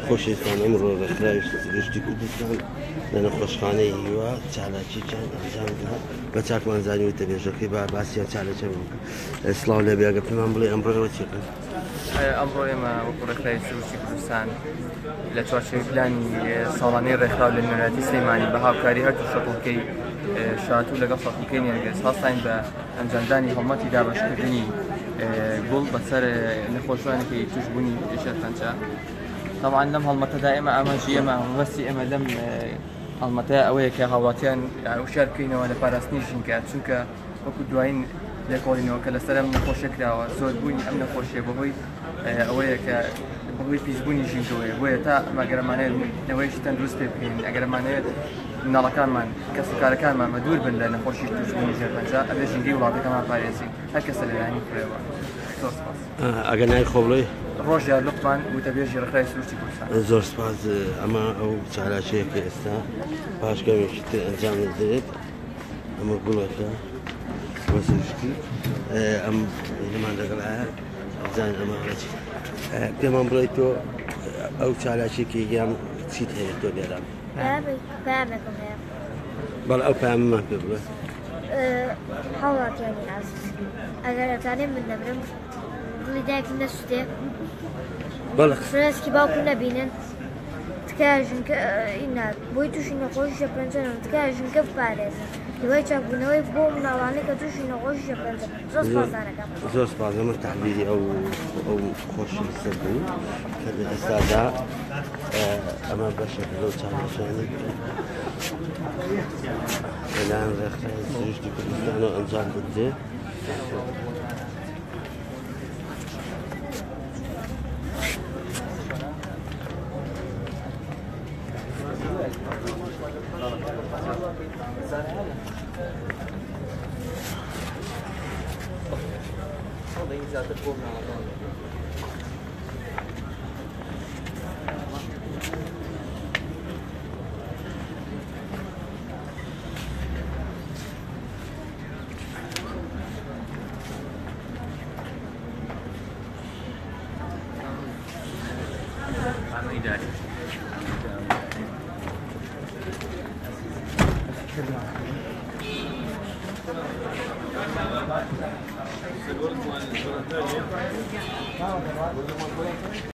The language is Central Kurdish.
خۆشەویستان ئەمڕۆ ڕێکخراوی سروشتی کوردستان لە نەخۆشخانەی هیوا چالاکییان ئەنجامدا بە چاکمانزانی و تەبێژەکەی باسییان چالەکە بوو. سڵاو لێ بێگە پێمان بڵێ ئەمڕۆەوە چێکن. ئەمڕۆ ئێمە وەکو ڕێکخراوی سروشتی کوردستان لە چوارچێوەی پلانی ساڵانەی ڕێکخراو لە نوێنەتی سلەیمانی بە هاوکاری هەردوو شەتڵکەی شاتوو لەگەڵ شەتڵکەی نێرگەز هەڵستاین بە ئەنجامدانی هەڵمەتی دابەشکردنی گوڵ بەسەر نەخۆشییانێکی توشبوونی شێرپەنجە. طبعا لەم هەڵمەتەدا ئێمە ئاماژی ئێمە هەڵوەستی ئێمە لەم هەڵمەتە ئەوەیە کە هاوڵاتیان وشار بکەینەوە لە پاراستنی ژینگە، چونکە وەکو دوایین لێکۆڵینەوە کە لەسەر ئەم نەخۆشیە کراوە زۆربوونی ئەم نەخۆشیە بەهۆی ئەوەیە کە بەهۆی پیسبوونی ژینگەوەیە، بۆیە تا ئەگەرمانەیە نەوەیشی تەندروست پێ بکەین، ئەگەرمانەیە مناڵەکانمان کەسوکارەکانمان مەدوور بن لە نەخۆشی توشبوونی ژێرپەنجە ئەبێ ژینگەی وڵاتەکەمان پارێزین هەر کەسە لەلایەنی خوێوە. زۆر سپاس. ئەگەر نای خۆ بڵێ ڕۆژیار لوقمان وتەبێژی ڕێکخراوی سروشتی کوردستان. زۆر سپاس. ئەمە ئەو چالاکیەیە کە ئێستا پاشگەمێکی تر ئەنجام دەدرێت. ئەمە گوڵەکە بە سروشتی ئەم لەمان لەگەڵایە ئەزان ئەمە ڕێکی پێمان بڵێ تۆ ئەو چالاکیەکە یان چیت هەیە تۆ لێرە؟ پامێکم هەیە. بەڵێ ئەو پامەمان پێ بڵێ. هاوڵاتیانی ئازیز ئەگەر ئەتانێ من نەبرم دڵی دایکم نەسووتێ فرێسکی باوکم نەبینن تکایە ژنکە بۆی تووشی نەخۆشی ژێرپەنجەن تکایە ژنکە بپارێزن دوای چاکبوونەوەی بۆ مناڵانەی کە تووشی نەخۆشی ژێرپەنجە. زۆر سپاسدانەکەم. زۆر سپاس. ئەمە تحلیلی ئەو خۆشی سەر بوو کە لە ئێستادا ئەمە بەشێک لەو چالاکیانەی لەلایەن ڕێکخراوی سروشتی کوردستانەوە ئەنجام دەدرێت.